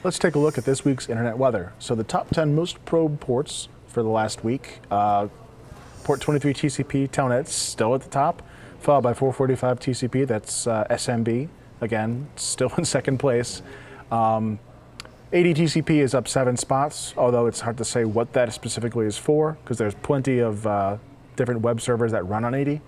let's take a look at this week's internet weather. So the top 10 most probed ports for the last week. Port 23 TCP, telnet, still at the top, followed by 445 TCP, that's SMB, again, still in second place. AT&T is up 7 spots, although it's hard to say what that specifically is for, because there's plenty of different web servers that run on AT.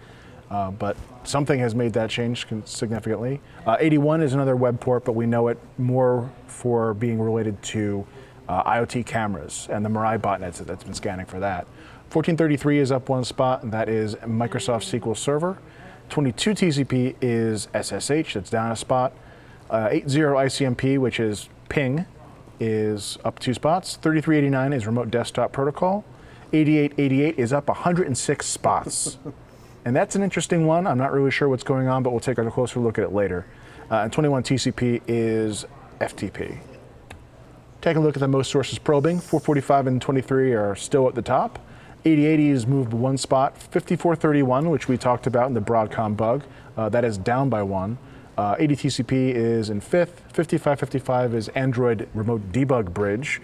But something has made that change significantly. 81 is another web port, but we know it more for being related to IoT cameras and the Mirai botnets that's been scanning for that. 1433 is up 1 spot, and that is Microsoft SQL Server. 22 TCP is SSH, that's down a spot. 80 ICMP, which is ping, is up 2 spots. 3389 is remote desktop protocol. 8888 is up 106 spots. And that's an interesting one. I'm not really sure what's going on, but we'll take a closer look at it later. And 21 TCP is FTP. Take a look at the most sources probing. 445 and 23 are still at the top. 8080 has moved 1 spot. 5431, which we talked about in the Broadcom bug, that is down by 1. 80 TCP is in 5th. 5555 is Android Remote Debug Bridge,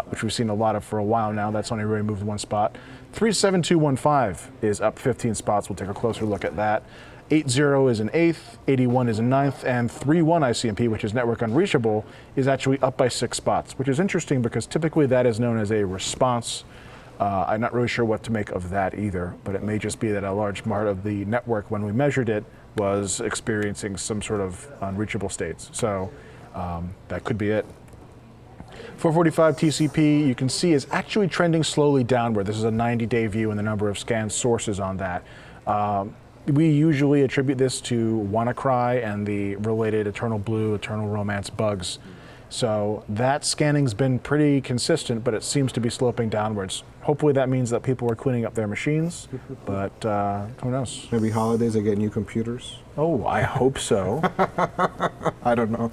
which we've seen a lot of for a while now. That's only really moved 1 spot. 37215 is up 15 spots. We'll take a closer look at that. 80 is in 8th, 81 is in 9th, and 31 ICMP, which is Network Unreachable, is actually up by 6 spots, which is interesting because typically that is known as a response. I'm not really sure what to make of that either, but it may just be that a large part of the network, when we measured it, was experiencing some sort of unreachable states. So that could be it. 445 TCP, you can see, is actually trending slowly downward. This is a 90-day view and the number of scanned sources on that. We usually attribute this to WannaCry and the related Eternal Blue, Eternal Romance bugs. So that scanning's been pretty consistent, but it seems to be sloping downwards. Hopefully that means that people are cleaning up their machines, but who knows? Maybe holidays, they get new computers? Oh, I hope so. I don't know.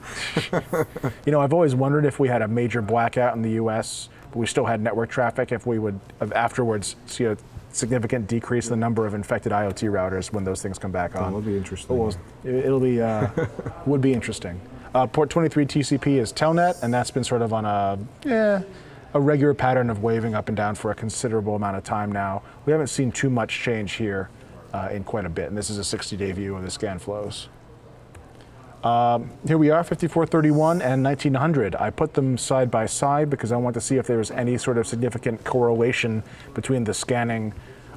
You know, I've always wondered if we had a major blackout in the US, but we still had network traffic, if we would afterwards see a significant decrease in the number of infected IoT routers when those things come back on. That would be interesting. Well, it'll be, would be interesting. Port 23 TCP is telnet, and that's been sort of on a regular pattern of waving up and down for a considerable amount of time now. We haven't seen too much change here in quite a bit, and this is a 60-day view of the scan flows. Here we are, 5431 and 1900. I put them side by side because I want to see if there was any sort of significant correlation between the scanning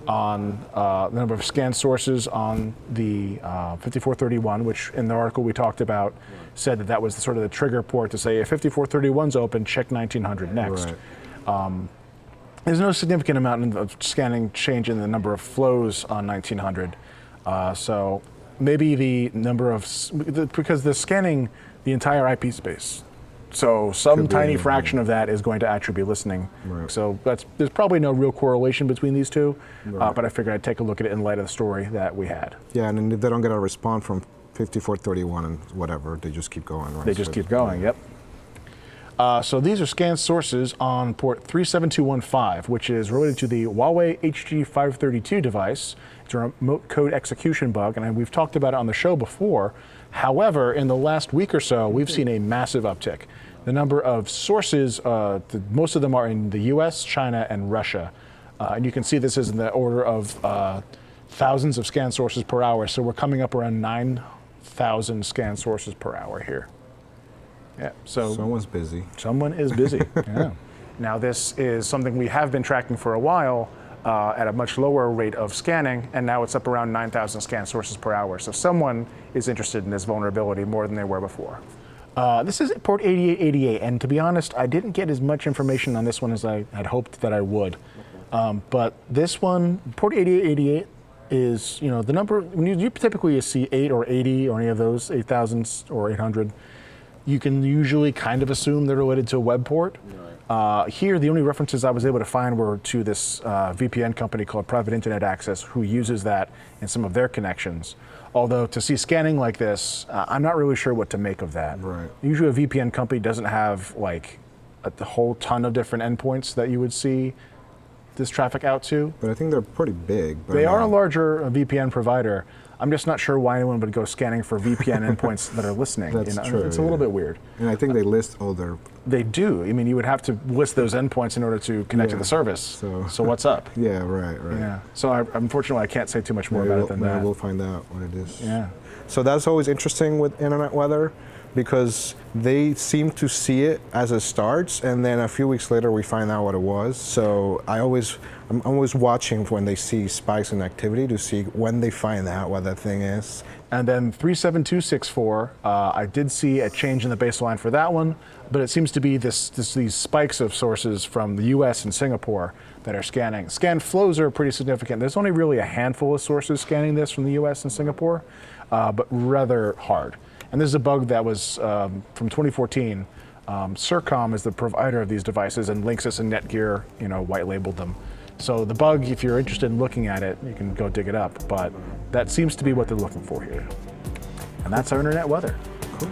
on the number of scanned sources on the 5431, which in the article we talked about said that that was sort of the trigger port to say if 5431's open, check 1900 next. Right. There's no significant amount of scanning change in the number of flows on 1900. So maybe the number of, because they're scanning the entire IP space. So some tiny fraction of that is going to actually be listening. Right. So there's probably no real correlation between these two, right. But I figured I'd take a look at it in light of the story that we had. Yeah, and if they don't get a response from 5431 and whatever, they just keep going, right? They just keep going, yep. So these are scanned sources on port 37215, which is related to the Huawei HG532 device. It's a remote code execution bug, and we've talked about it on the show before. However, in the last week or so, we've seen a massive uptick. The number of sources, most of them are in the US, China, and Russia. And you can see this is in the order of thousands of scanned sources per hour. So we're coming up around 9,000 scanned sources per hour here. Yeah, so someone's busy. Someone is busy. Yeah. Now this is something we have been tracking for a while at a much lower rate of scanning, and now it's up around 9,000 scanned sources per hour. So someone is interested in this vulnerability more than they were before. This is port 8888, and to be honest, I didn't get as much information on this one as I had hoped that I would. But this one, port 8888, is, you know, the number, when you typically see 8 or 80 or any of those, 8,000 or 800, you can usually kind of assume they're related to a web port. Right. Here, the only references I was able to find were to this VPN company called Private Internet Access, who uses that in some of their connections. Although to see scanning like this, I'm not really sure what to make of that. Right. Usually a VPN company doesn't have like a whole ton of different endpoints that you would see this traffic out to. But I think they're pretty big. But They are a larger VPN provider. I'm just not sure why anyone would go scanning for VPN endpoints that are listening. That's true, It's a little bit weird. And I think they list all their. They do. I mean, you would have to list those endpoints in order to connect to Yeah, the service. So what's up? Yeah, right. Yeah. So unfortunately, I can't say too much more about it than that. We'll find out what it is. Yeah. So that's always interesting with internet weather, because they seem to see it as it starts, and then a few weeks later we find out what it was. So I'm always watching when they see spikes in activity to see when they find out what that thing is. And then 37264, I did see a change in the baseline for that one, but it seems to be these spikes of sources from the US and Singapore that are scanning. Scan flows are pretty significant. There's only really a handful of sources scanning this from the US and Singapore, but rather hard. And this is a bug that was from 2014. Sercomm is the provider of these devices, and Linksys and Netgear, white labeled them. So the bug, if you're interested in looking at it, you can go dig it up. But that seems to be what they're looking for here. And that's our internet weather. Cool.